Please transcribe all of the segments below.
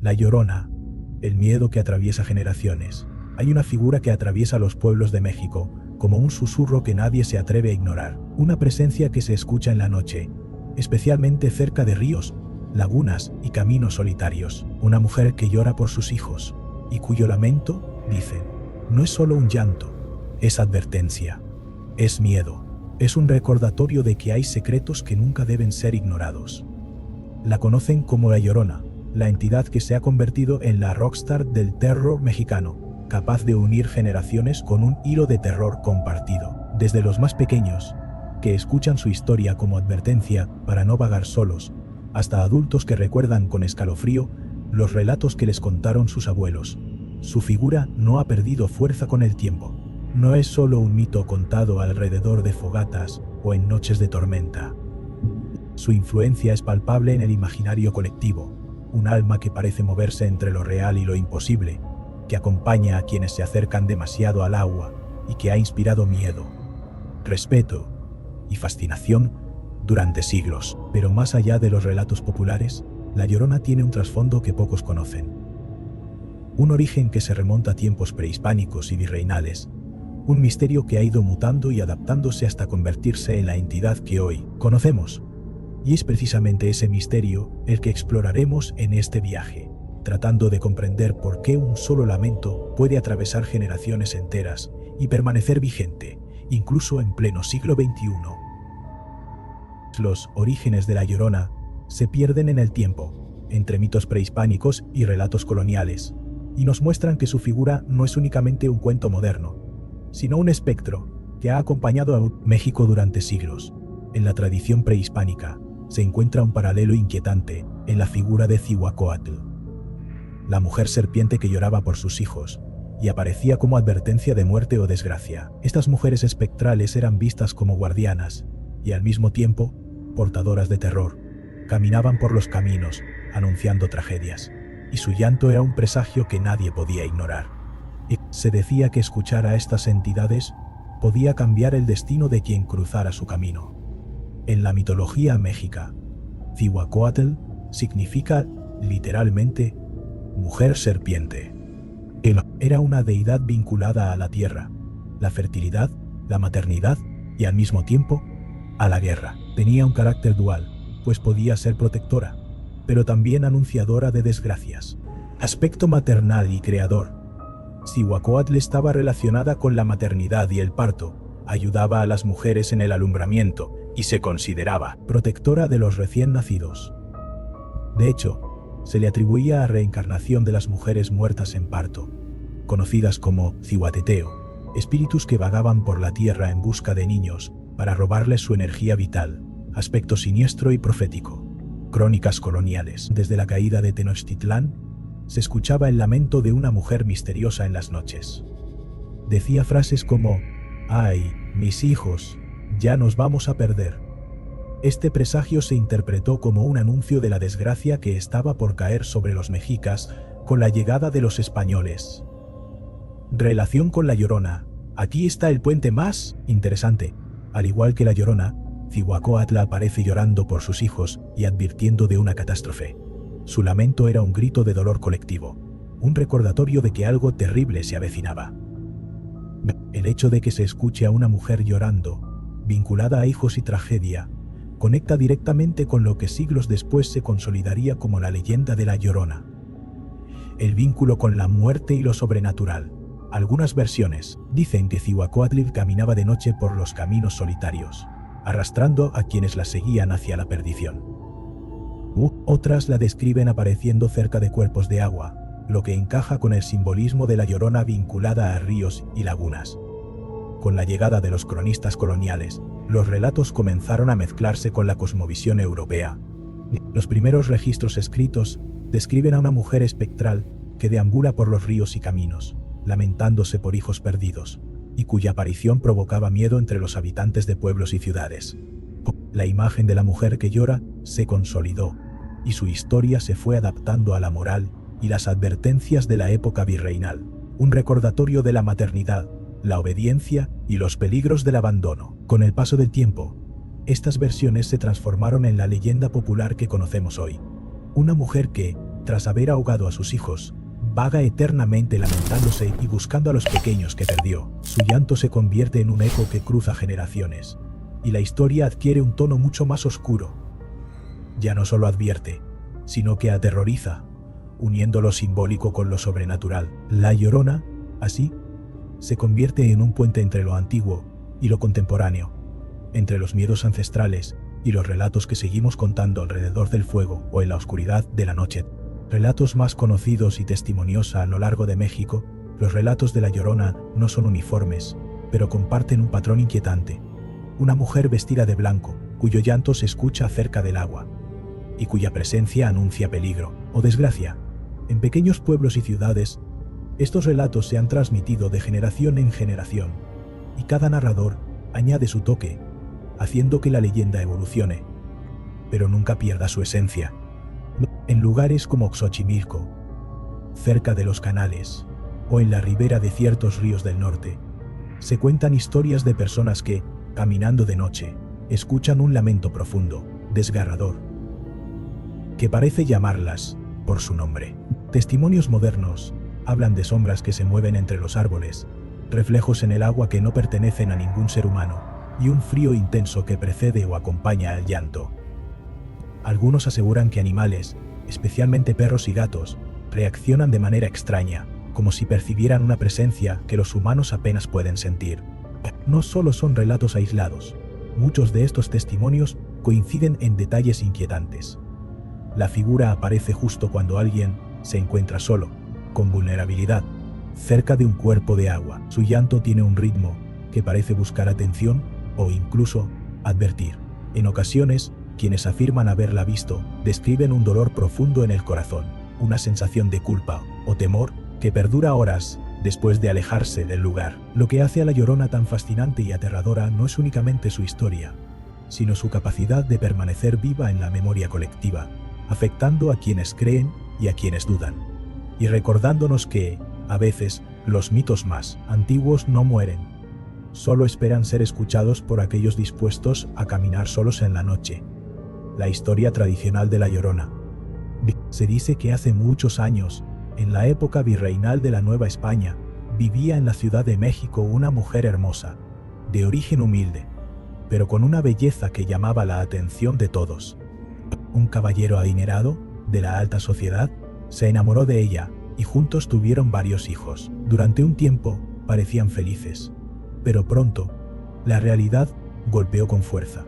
La Llorona, el miedo que atraviesa generaciones. Hay una figura que atraviesa los pueblos de México, como un susurro que nadie se atreve a ignorar. Una presencia que se escucha en la noche, especialmente cerca de ríos, lagunas y caminos solitarios. Una mujer que llora por sus hijos, y cuyo lamento, dicen, no es solo un llanto, es advertencia, es miedo, es un recordatorio de que hay secretos que nunca deben ser ignorados. La conocen como La Llorona, la entidad que se ha convertido en la rockstar del terror mexicano, capaz de unir generaciones con un hilo de terror compartido. Desde los más pequeños, que escuchan su historia como advertencia para no vagar solos, hasta adultos que recuerdan con escalofrío los relatos que les contaron sus abuelos. Su figura no ha perdido fuerza con el tiempo. No es solo un mito contado alrededor de fogatas o en noches de tormenta. Su influencia es palpable en el imaginario colectivo, un alma que parece moverse entre lo real y lo imposible, que acompaña a quienes se acercan demasiado al agua y que ha inspirado miedo, respeto y fascinación durante siglos. Pero más allá de los relatos populares, La Llorona tiene un trasfondo que pocos conocen. Un origen que se remonta a tiempos prehispánicos y virreinales, un misterio que ha ido mutando y adaptándose hasta convertirse en la entidad que hoy conocemos. Y es precisamente ese misterio el que exploraremos en este viaje, tratando de comprender por qué un solo lamento puede atravesar generaciones enteras y permanecer vigente, incluso en pleno siglo XXI. Los orígenes de La Llorona se pierden en el tiempo, entre mitos prehispánicos y relatos coloniales, y nos muestran que su figura no es únicamente un cuento moderno, sino un espectro que ha acompañado a México durante siglos. En la tradición prehispánica se encuentra un paralelo inquietante en la figura de Cihuacóatl, la mujer serpiente que lloraba por sus hijos y aparecía como advertencia de muerte o desgracia. Estas mujeres espectrales eran vistas como guardianas y al mismo tiempo portadoras de terror. Caminaban por los caminos anunciando tragedias, y su llanto era un presagio que nadie podía ignorar. Y se decía que escuchar a estas entidades podía cambiar el destino de quien cruzara su camino. En la mitología mexica, Cihuacóatl significa literalmente mujer serpiente. Él era una deidad vinculada a la tierra, la fertilidad, la maternidad y al mismo tiempo a la guerra. Tenía un carácter dual, pues podía ser protectora, pero también anunciadora de desgracias. Aspecto maternal y creador. Cihuacóatl estaba relacionada con la maternidad y el parto, ayudaba a las mujeres en el alumbramiento y se consideraba protectora de los recién nacidos. De hecho, se le atribuía a reencarnación de las mujeres muertas en parto, conocidas como cihuateteo, espíritus que vagaban por la tierra en busca de niños para robarles su energía vital, aspecto siniestro y profético. Crónicas coloniales. Desde la caída de Tenochtitlán, se escuchaba el lamento de una mujer misteriosa en las noches. Decía frases como, «Ay, mis hijos, ya nos vamos a perder». Este presagio se interpretó como un anuncio de la desgracia que estaba por caer sobre los mexicas con la llegada de los españoles. Relación con La Llorona. Aquí está el puente más interesante. Al igual que La Llorona, Cihuacóatl aparece llorando por sus hijos y advirtiendo de una catástrofe. Su lamento era un grito de dolor colectivo, un recordatorio de que algo terrible se avecinaba. El hecho de que se escuche a una mujer llorando, vinculada a hijos y tragedia, conecta directamente con lo que siglos después se consolidaría como la leyenda de La Llorona. El vínculo con la muerte y lo sobrenatural. Algunas versiones dicen que Cihuacóatl caminaba de noche por los caminos solitarios, arrastrando a quienes la seguían hacia la perdición. Otras la describen apareciendo cerca de cuerpos de agua, lo que encaja con el simbolismo de La Llorona vinculada a ríos y lagunas. Con la llegada de los cronistas coloniales, los relatos comenzaron a mezclarse con la cosmovisión europea. Los primeros registros escritos describen a una mujer espectral que deambula por los ríos y caminos, lamentándose por hijos perdidos, y cuya aparición provocaba miedo entre los habitantes de pueblos y ciudades. La imagen de la mujer que llora se consolidó, y su historia se fue adaptando a la moral y las advertencias de la época virreinal, un recordatorio de la maternidad, la obediencia y los peligros del abandono. Con el paso del tiempo, estas versiones se transformaron en la leyenda popular que conocemos hoy. Una mujer que, tras haber ahogado a sus hijos, vaga eternamente lamentándose y buscando a los pequeños que perdió. Su llanto se convierte en un eco que cruza generaciones, y la historia adquiere un tono mucho más oscuro. Ya no solo advierte, sino que aterroriza, uniendo lo simbólico con lo sobrenatural. La Llorona, así, se convierte en un puente entre lo antiguo y lo contemporáneo, entre los miedos ancestrales y los relatos que seguimos contando alrededor del fuego o en la oscuridad de la noche. Relatos más conocidos y testimonios a lo largo de México, los relatos de La Llorona no son uniformes, pero comparten un patrón inquietante. Una mujer vestida de blanco, cuyo llanto se escucha cerca del agua, y cuya presencia anuncia peligro o desgracia. En pequeños pueblos y ciudades, estos relatos se han transmitido de generación en generación, y cada narrador añade su toque, haciendo que la leyenda evolucione, pero nunca pierda su esencia. En lugares como Xochimilco, cerca de los canales, o en la ribera de ciertos ríos del norte, se cuentan historias de personas que, caminando de noche, escuchan un lamento profundo, desgarrador, que parece llamarlas por su nombre. Testimonios modernos hablan de sombras que se mueven entre los árboles, reflejos en el agua que no pertenecen a ningún ser humano, y un frío intenso que precede o acompaña al llanto. Algunos aseguran que animales, especialmente perros y gatos, reaccionan de manera extraña, como si percibieran una presencia que los humanos apenas pueden sentir. No solo son relatos aislados, muchos de estos testimonios coinciden en detalles inquietantes. La figura aparece justo cuando alguien se encuentra solo, con vulnerabilidad, cerca de un cuerpo de agua. Su llanto tiene un ritmo que parece buscar atención o incluso advertir. En ocasiones, quienes afirman haberla visto describen un dolor profundo en el corazón, una sensación de culpa o temor que perdura horas después de alejarse del lugar. Lo que hace a La Llorona tan fascinante y aterradora no es únicamente su historia, sino su capacidad de permanecer viva en la memoria colectiva, afectando a quienes creen y a quienes dudan, y recordándonos que, a veces, los mitos más antiguos no mueren, solo esperan ser escuchados por aquellos dispuestos a caminar solos en la noche. La historia tradicional de La Llorona. Se dice que hace muchos años, en la época virreinal de la Nueva España, vivía en la Ciudad de México una mujer hermosa, de origen humilde, pero con una belleza que llamaba la atención de todos. Un caballero adinerado, de la alta sociedad, se enamoró de ella y juntos tuvieron varios hijos. Durante un tiempo parecían felices, pero pronto la realidad golpeó con fuerza.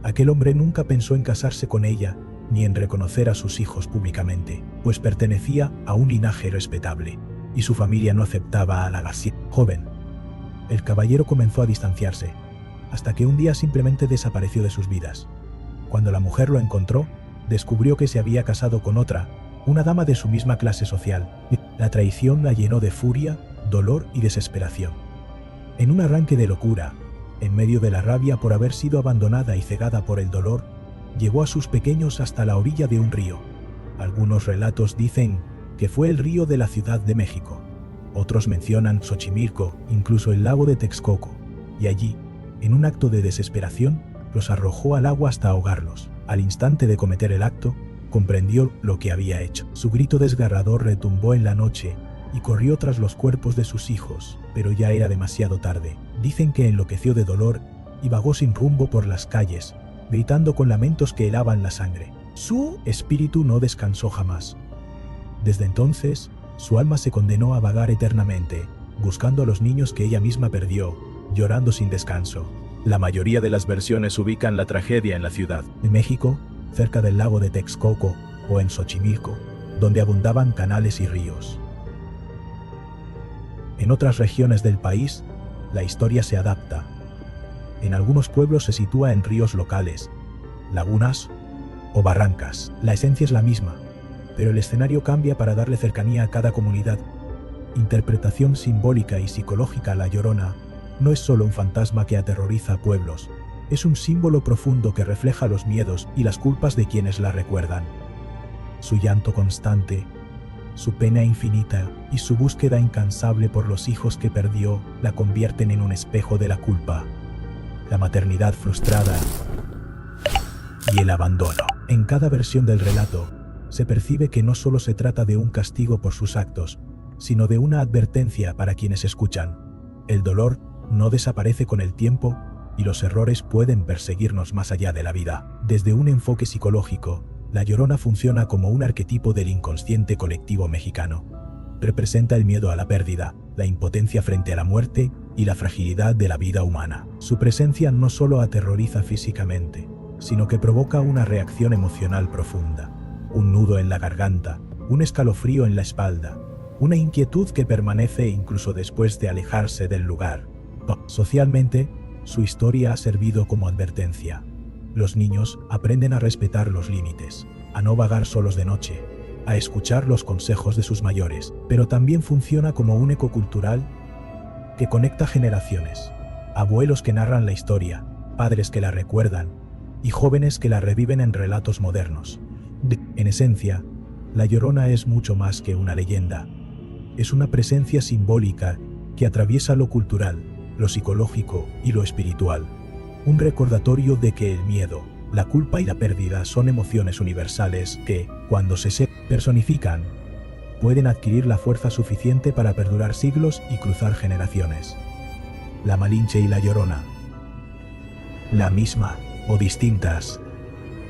Aquel hombre nunca pensó en casarse con ella ni en reconocer a sus hijos públicamente, pues pertenecía a un linaje respetable, y su familia no aceptaba a la joven. El caballero comenzó a distanciarse, hasta que un día simplemente desapareció de sus vidas. Cuando la mujer lo encontró, descubrió que se había casado con otra, una dama de su misma clase social. La traición la llenó de furia, dolor y desesperación. En un arranque de locura, en medio de la rabia por haber sido abandonada y cegada por el dolor, llevó a sus pequeños hasta la orilla de un río. Algunos relatos dicen que fue el río de la Ciudad de México. Otros mencionan Xochimilco, incluso el lago de Texcoco, y allí, en un acto de desesperación, los arrojó al agua hasta ahogarlos. Al instante de cometer el acto, comprendió lo que había hecho. Su grito desgarrador retumbó en la noche y corrió tras los cuerpos de sus hijos, pero ya era demasiado tarde. Dicen que enloqueció de dolor y vagó sin rumbo por las calles, gritando con lamentos que helaban la sangre. Su espíritu no descansó jamás. Desde entonces, su alma se condenó a vagar eternamente, buscando a los niños que ella misma perdió, llorando sin descanso. La mayoría de las versiones ubican la tragedia en la Ciudad de México, cerca del lago de Texcoco, o en Xochimilco, donde abundaban canales y ríos. En otras regiones del país, la historia se adapta. En algunos pueblos se sitúa en ríos locales, lagunas o barrancas. La esencia es la misma, pero el escenario cambia para darle cercanía a cada comunidad. Interpretación simbólica y psicológica. La Llorona no es solo un fantasma que aterroriza a pueblos, es un símbolo profundo que refleja los miedos y las culpas de quienes la recuerdan. Su llanto constante, su pena infinita y su búsqueda incansable por los hijos que perdió la convierten en un espejo de la culpa, la maternidad frustrada y el abandono. En cada versión del relato se percibe que no solo se trata de un castigo por sus actos, sino de una advertencia para quienes escuchan. El dolor no desaparece con el tiempo y los errores pueden perseguirnos más allá de la vida. Desde un enfoque psicológico, La Llorona funciona como un arquetipo del inconsciente colectivo mexicano. Representa el miedo a la pérdida, la impotencia frente a la muerte y la fragilidad de la vida humana. Su presencia no solo aterroriza físicamente, sino que provoca una reacción emocional profunda. Un nudo en la garganta, un escalofrío en la espalda, una inquietud que permanece incluso después de alejarse del lugar. Socialmente, su historia ha servido como advertencia. Los niños aprenden a respetar los límites, a no vagar solos de noche, a escuchar los consejos de sus mayores, pero también funciona como un eco cultural que conecta generaciones. Abuelos que narran la historia, padres que la recuerdan y jóvenes que la reviven en relatos modernos. En esencia, La Llorona es mucho más que una leyenda. Es una presencia simbólica que atraviesa lo cultural, lo psicológico y lo espiritual. Un recordatorio de que el miedo, la culpa y la pérdida son emociones universales que, cuando se personifican, pueden adquirir la fuerza suficiente para perdurar siglos y cruzar generaciones. La Malinche y La Llorona. La misma, o distintas.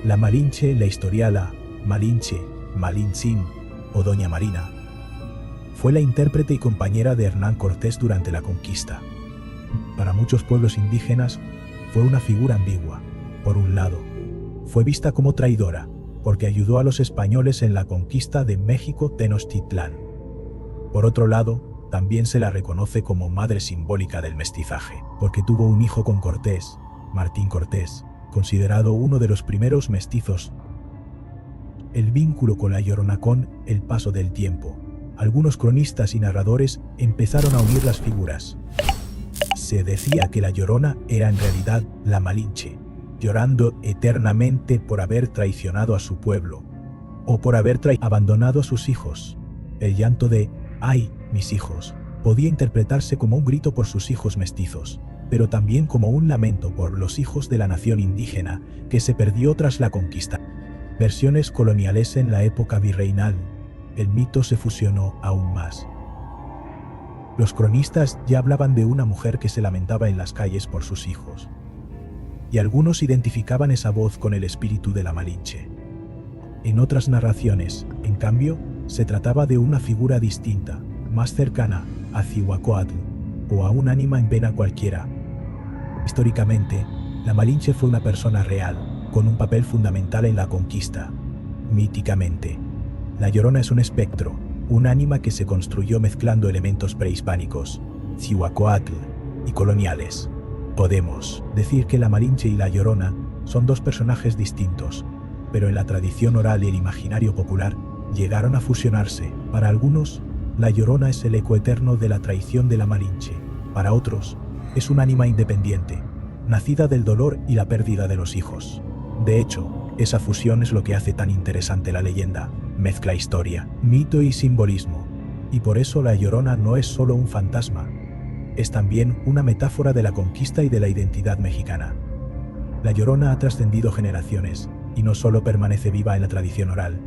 La Malinche, la historiala, Malinche, Malintzin o Doña Marina. Fue la intérprete y compañera de Hernán Cortés durante la conquista. Para muchos pueblos indígenas, fue una figura ambigua. Por un lado, fue vista como traidora, porque ayudó a los españoles en la conquista de México Tenochtitlán. Por otro lado, también se la reconoce como madre simbólica del mestizaje, porque tuvo un hijo con Cortés, Martín Cortés, considerado uno de los primeros mestizos. El vínculo con La Llorona con el paso del tiempo. Algunos cronistas y narradores empezaron a unir las figuras. Se decía que La Llorona era en realidad la Malinche, llorando eternamente por haber traicionado a su pueblo, o por haber abandonado a sus hijos. El llanto de «¡Ay, mis hijos!» podía interpretarse como un grito por sus hijos mestizos, pero también como un lamento por los hijos de la nación indígena que se perdió tras la conquista. Versiones coloniales en la época virreinal, el mito se fusionó aún más. Los cronistas ya hablaban de una mujer que se lamentaba en las calles por sus hijos, y algunos identificaban esa voz con el espíritu de la Malinche. En otras narraciones, en cambio, se trataba de una figura distinta, más cercana a Cihuacóatl o a un ánima en pena cualquiera. Históricamente, la Malinche fue una persona real, con un papel fundamental en la conquista. Míticamente, La Llorona es un espectro, un ánima que se construyó mezclando elementos prehispánicos, Cihuacóatl y coloniales. Podemos decir que la Malinche y La Llorona son dos personajes distintos, pero en la tradición oral y el imaginario popular llegaron a fusionarse. Para algunos, La Llorona es el eco eterno de la traición de la Malinche. Para otros, es un ánima independiente, nacida del dolor y la pérdida de los hijos. De hecho, esa fusión es lo que hace tan interesante la leyenda. Mezcla historia, mito y simbolismo. Y por eso La Llorona no es solo un fantasma, es también una metáfora de la conquista y de la identidad mexicana. La Llorona ha trascendido generaciones, y no solo permanece viva en la tradición oral,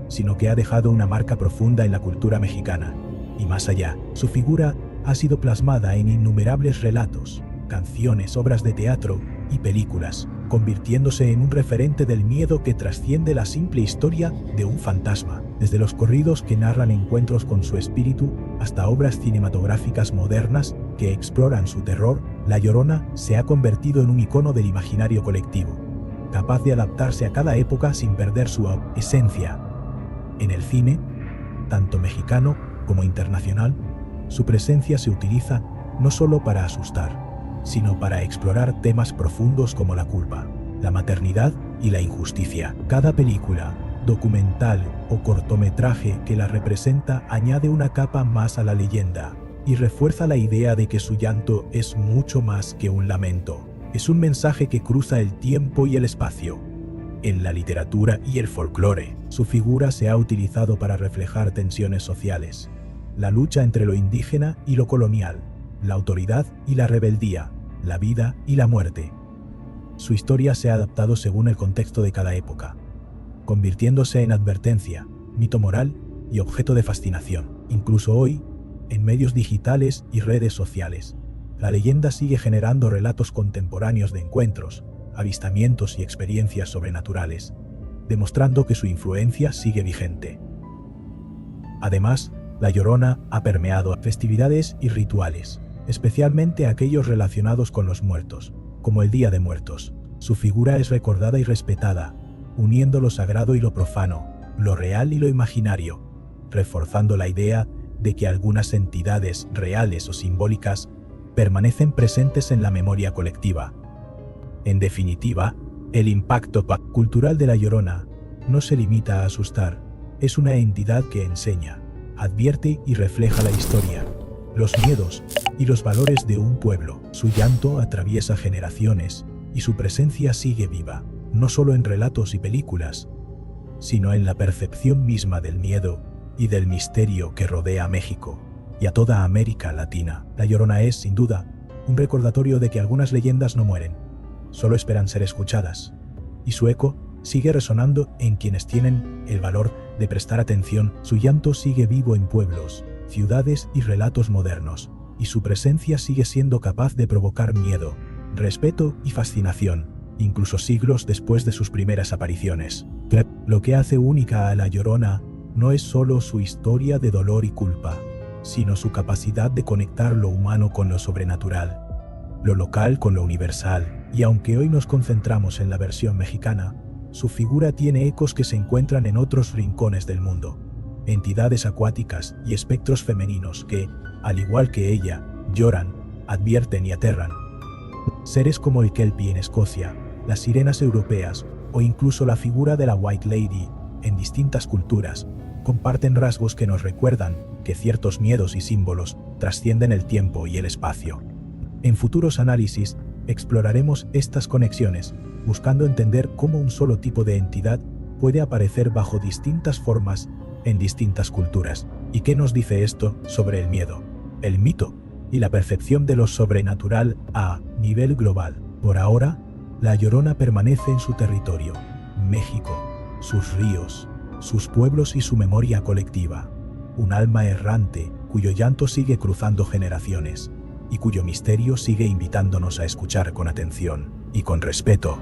sino que ha dejado una marca profunda en la cultura mexicana. Y más allá, su figura ha sido plasmada en innumerables relatos, canciones, obras de teatro y películas, convirtiéndose en un referente del miedo que trasciende la simple historia de un fantasma. Desde los corridos que narran encuentros con su espíritu hasta obras cinematográficas modernas que exploran su terror, La Llorona se ha convertido en un icono del imaginario colectivo, capaz de adaptarse a cada época sin perder su esencia. En el cine, tanto mexicano como internacional, su presencia se utiliza no solo para asustar, sino para explorar temas profundos como la culpa, la maternidad y la injusticia. Cada película, documental o cortometraje que la representa añade una capa más a la leyenda y refuerza la idea de que su llanto es mucho más que un lamento. Es un mensaje que cruza el tiempo y el espacio. En la literatura y el folclore, su figura se ha utilizado para reflejar tensiones sociales, la lucha entre lo indígena y lo colonial, la autoridad y la rebeldía, la vida y la muerte. Su historia se ha adaptado según el contexto de cada época, convirtiéndose en advertencia, mito moral y objeto de fascinación. Incluso hoy, en medios digitales y redes sociales, la leyenda sigue generando relatos contemporáneos de encuentros, avistamientos y experiencias sobrenaturales, demostrando que su influencia sigue vigente. Además, La Llorona ha permeado festividades y rituales, especialmente aquellos relacionados con los muertos, como el Día de Muertos. Su figura es recordada y respetada, uniendo lo sagrado y lo profano, lo real y lo imaginario, reforzando la idea de que algunas entidades reales o simbólicas permanecen presentes en la memoria colectiva. En definitiva, el impacto cultural de La Llorona no se limita a asustar, es una entidad que enseña, advierte y refleja la historia, los miedos y los valores de un pueblo. Su llanto atraviesa generaciones y su presencia sigue viva, no solo en relatos y películas, sino en la percepción misma del miedo y del misterio que rodea a México y a toda América Latina. La Llorona es, sin duda, un recordatorio de que algunas leyendas no mueren, solo esperan ser escuchadas, y su eco sigue resonando en quienes tienen el valor de prestar atención. Su llanto sigue vivo en pueblos, ciudades y relatos modernos, y su presencia sigue siendo capaz de provocar miedo, respeto y fascinación, incluso siglos después de sus primeras apariciones. Lo que hace única a La Llorona no es solo su historia de dolor y culpa, sino su capacidad de conectar lo humano con lo sobrenatural, lo local con lo universal. Y aunque hoy nos concentramos en la versión mexicana, su figura tiene ecos que se encuentran en otros rincones del mundo. Entidades acuáticas y espectros femeninos que, al igual que ella, lloran, advierten y aterran. Seres como el Kelpie en Escocia, las sirenas europeas o incluso la figura de la White Lady en distintas culturas comparten rasgos que nos recuerdan que ciertos miedos y símbolos trascienden el tiempo y el espacio. En futuros análisis exploraremos estas conexiones, buscando entender cómo un solo tipo de entidad puede aparecer bajo distintas formas en distintas culturas, y qué nos dice esto sobre el miedo, el mito y la percepción de lo sobrenatural a nivel global. Por ahora, La Llorona permanece en su territorio, México, sus ríos, sus pueblos y su memoria colectiva, un alma errante cuyo llanto sigue cruzando generaciones y cuyo misterio sigue invitándonos a escuchar con atención y con respeto.